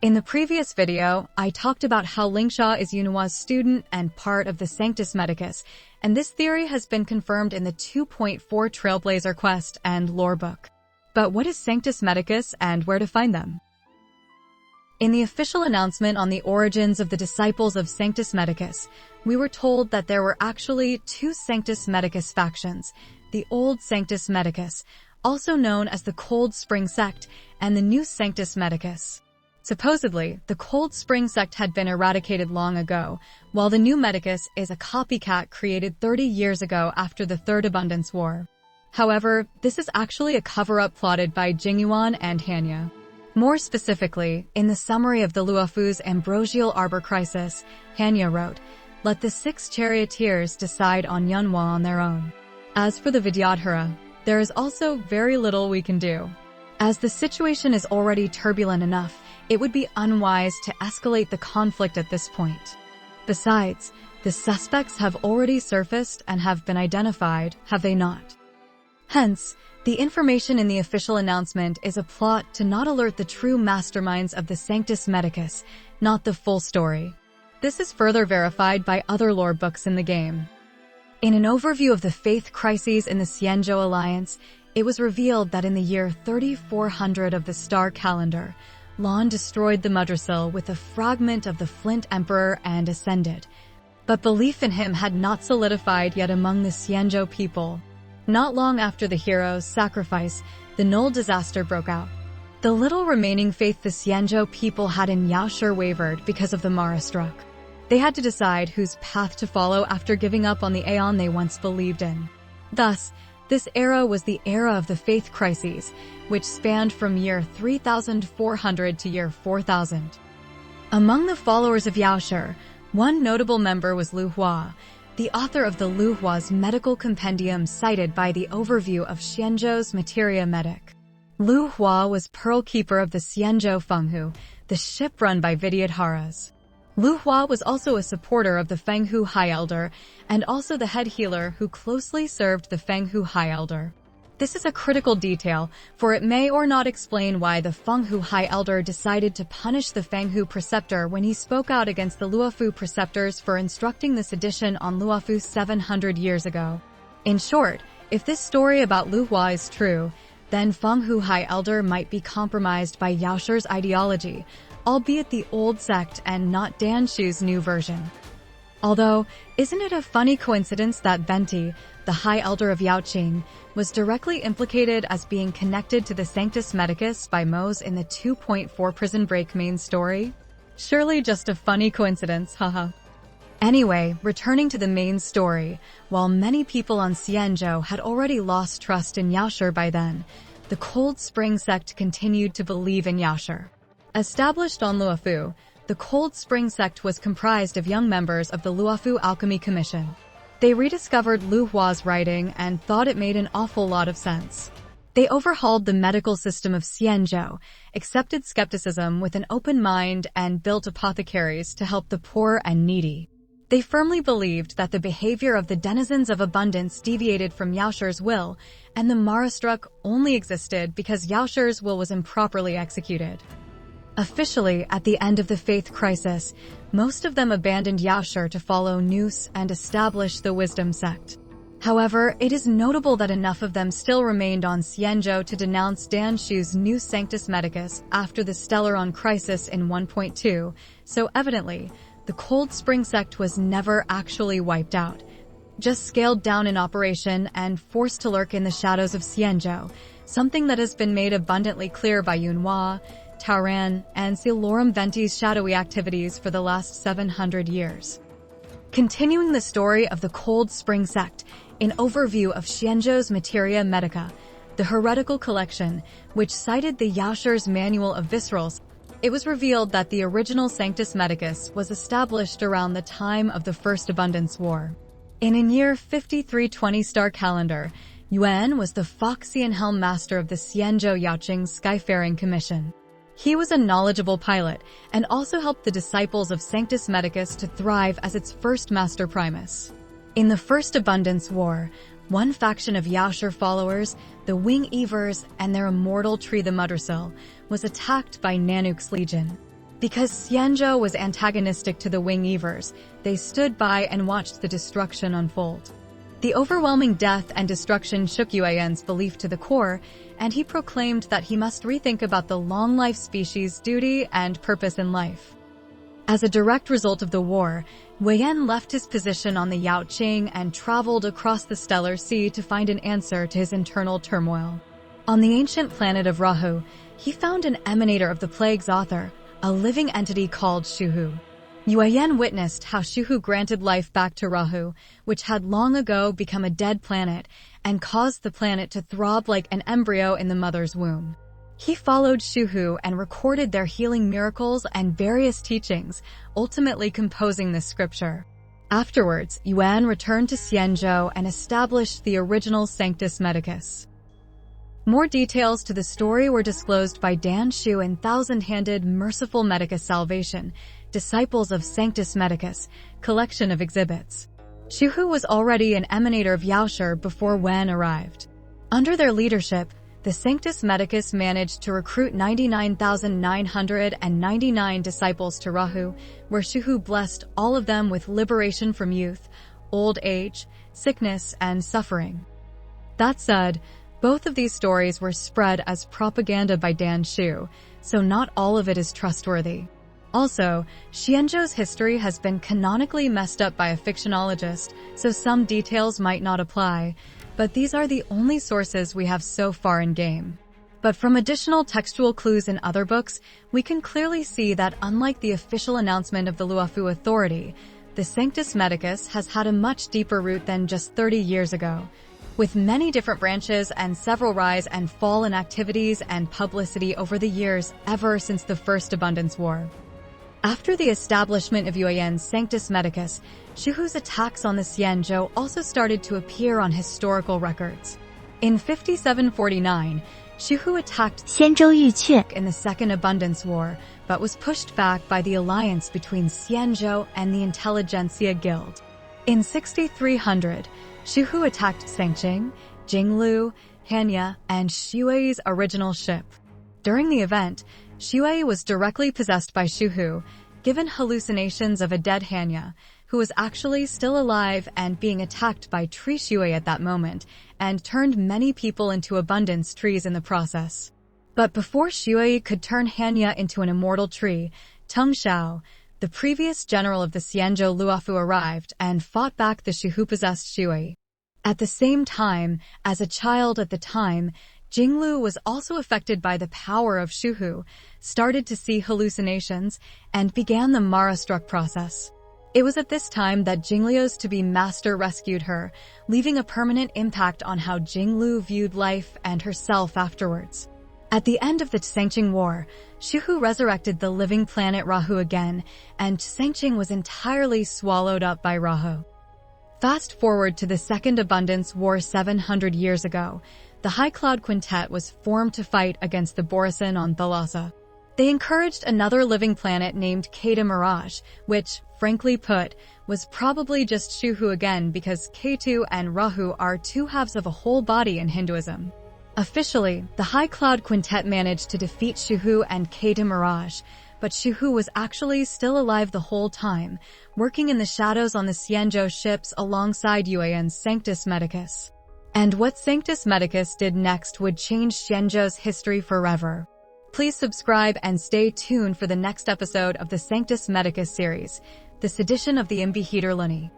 In the previous video, I talked about how Lingsha is Yunhua's student and part of the Sanctus Medicus, and this theory has been confirmed in the 2.4 Trailblazer Quest and Lore book. But what is Sanctus Medicus and where to find them? In the official announcement on the origins of the disciples of Sanctus Medicus, we were told that there were actually two Sanctus Medicus factions, the Old Sanctus Medicus, also known as the Cold Spring Sect, and the New Sanctus Medicus. Supposedly, the Cold Spring Sect had been eradicated long ago, while the New Medicus is a copycat created 30 years ago after the Third Abundance War. However, this is actually a cover-up plotted by Jingyuan and Hanya. More specifically, in the summary of the Luofu's Ambrosial Arbor Crisis, Hanya wrote, "Let the 6 charioteers decide on Yunhua on their own. As for the Vidyadhara, there is also very little we can do. As the situation is already turbulent enough, it would be unwise to escalate the conflict at this point. Besides, the suspects have already surfaced and have been identified, have they not? Hence, the information in the official announcement is a plot to not alert the true masterminds of the Sanctus Medicus, not the full story. This is further verified by other lore books in the game. In an overview of the faith crises in the Xianzhou Alliance, it was revealed that in the year 3400 of the star calendar, Lan destroyed the Mudrasil with a fragment of the Flint Emperor and ascended. But belief in him had not solidified yet among the Xianzhou people. Not long after the hero's sacrifice, the Null disaster broke out. The little remaining faith the Xianzhou people had in Yaoshi wavered because of the Mara struck. They had to decide whose path to follow after giving up on the Aeon they once believed in. Thus, this era was the era of the faith crises, which spanned from year 3400 to year 4000. Among the followers of Yaoshi, one notable member was Lu Hua, the author of the Lu Hua's medical compendium cited by the overview of Xianzhou's Materia Medic. Lu Hua was Pearl Keeper of the Xianzhou Fenghu, the ship run by Vidyadharas. Lu Hua was also a supporter of the Fenghu High Elder and also the head healer who closely served the Fenghu High Elder. This is a critical detail, for it may or not explain why the Fenghu High Elder decided to punish the Fenghu Preceptor when he spoke out against the Luofu Preceptors for instructing the sedition on Luofu 700 years ago. In short, if this story about Lu Hua is true, then Fenghu High Elder might be compromised by Yaoshi's ideology, albeit the old sect and not Danshu's new version. Although, isn't it a funny coincidence that Venti, the High Elder of Yaoqing, was directly implicated as being connected to the Sanctus Medicus by Mose in the 2.4 Prison Break main story? Surely just a funny coincidence, haha. Anyway, returning to the main story, while many people on Xianzhou had already lost trust in Yaoshi by then, the Cold Spring Sect continued to believe in Yaoshi. Established on Luofu, the Cold Spring Sect was comprised of young members of the Luofu Alchemy Commission. They rediscovered Lu Hua's writing and thought it made an awful lot of sense. They overhauled the medical system of Xianzhou, accepted skepticism with an open mind, and built apothecaries to help the poor and needy. They firmly believed that the behavior of the denizens of abundance deviated from Yaoshi's will, and the Marastruck only existed because Yaoshi's will was improperly executed. Officially, at the end of the faith crisis, most of them abandoned Yaoshi to follow Nous and establish the Wisdom Sect. However, it is notable that enough of them still remained on Xianzhou to denounce Danshu's new Sanctus Medicus after the Stellaron crisis in 1.2, so evidently, the Cold Spring Sect was never actually wiped out, just scaled down in operation and forced to lurk in the shadows of Xianzhou, something that has been made abundantly clear by Yunhua, Taoran, and Silorum Venti's shadowy activities for the last 700 years. Continuing the story of the Cold Spring Sect, an overview of Xianzhou's Materia Medica, the heretical collection, which cited the Yaoshi's Manual of Viscerals, it was revealed that the original Sanctus Medicus was established around the time of the First Abundance War. In a year 5320 star calendar, Yuan was the Foxian Helm Master of the Xianzhou Yaoqing Skyfaring Commission. He was a knowledgeable pilot and also helped the disciples of Sanctus Medicus to thrive as its first Master Primus. In the First Abundance War, one faction of Yaoshi followers, the Wing Evers and their immortal tree the Mudrasil, was attacked by Nanook's legion. Because Xianzhou was antagonistic to the Wing Evers, they stood by and watched the destruction unfold. The overwhelming death and destruction shook Yuan's belief to the core, and he proclaimed that he must rethink about the long-life species' duty and purpose in life. As a direct result of the war, Wei Yan left his position on the Yaoqing and traveled across the Stellar Sea to find an answer to his internal turmoil. On the ancient planet of Rahu, he found an emanator of the plague's author, a living entity called Shuhu. Yuan witnessed how Shuhu granted life back to Rahu, which had long ago become a dead planet, and caused the planet to throb like an embryo in the mother's womb. He followed Shuhu and recorded their healing miracles and various teachings, ultimately composing this scripture. Afterwards, Yuan returned to Xianzhou and established the original Sanctus Medicus. More details to the story were disclosed by Dan Shu in Thousand-Handed Merciful Medicus Salvation, Disciples of Sanctus Medicus, collection of exhibits. Shuhu was already an emanator of Yaoshi before Wen arrived. Under their leadership, the Sanctus Medicus managed to recruit 99,999 disciples to Rahu, where Shuhu blessed all of them with liberation from youth, old age, sickness, and suffering. That said, both of these stories were spread as propaganda by Dan Shu, so not all of it is trustworthy. Also, Xianzhou's history has been canonically messed up by a fictionologist, so some details might not apply, but these are the only sources we have so far in-game. But from additional textual clues in other books, we can clearly see that unlike the official announcement of the Luofu Authority, the Sanctus Medicus has had a much deeper root than just 30 years ago, with many different branches and several rise and fall in activities and publicity over the years ever since the First Abundance War. After the establishment of Yuan's Sanctus Medicus, Shuhu's attacks on the Xianzhou also started to appear on historical records. In 5749, Shuhu attacked Xianzhou in the Second Abundance War, but was pushed back by the alliance between Xianzhou and the Intelligentsia Guild. In 6300, Shuhu attacked Sangqing, Jinglu, Hanya, and Xue's original ship. During the event, Xue was directly possessed by Shuhu, given hallucinations of a dead Hanya, who was actually still alive and being attacked by Tree Xue at that moment, and turned many people into abundance trees in the process. But before Xue could turn Hanya into an immortal tree, Tung Xiao, the previous general of the Xianzhou Luofu, arrived and fought back the Shuhu-possessed Xue. At the same time, as a child at the time, Jinglu was also affected by the power of Shuhu, started to see hallucinations, and began the Mara-struck process. It was at this time that Jingliu's to-be master rescued her, leaving a permanent impact on how Jinglu viewed life and herself afterwards. At the end of the Sangqing War, Shuhu resurrected the living planet Rahu again, and Sangqing was entirely swallowed up by Rahu. Fast forward to the Second Abundance War 700 years ago, the High Cloud Quintet was formed to fight against the Borisin on Thalassa. They encouraged another living planet named Ketu Mirage, which, frankly put, was probably just Shuhu again because Ketu and Rahu are two halves of a whole body in Hinduism. Officially, the High Cloud Quintet managed to defeat Shuhu and Ketu Mirage, but Shuhu was actually still alive the whole time, working in the shadows on the Xianzhou ships alongside Yuan's Sanctus Medicus. And what Sanctus Medicus did next would change Xianzhou's history forever. Please subscribe and stay tuned for the next episode of the Sanctus Medicus series, the sedition of the Imbi Heater Luni.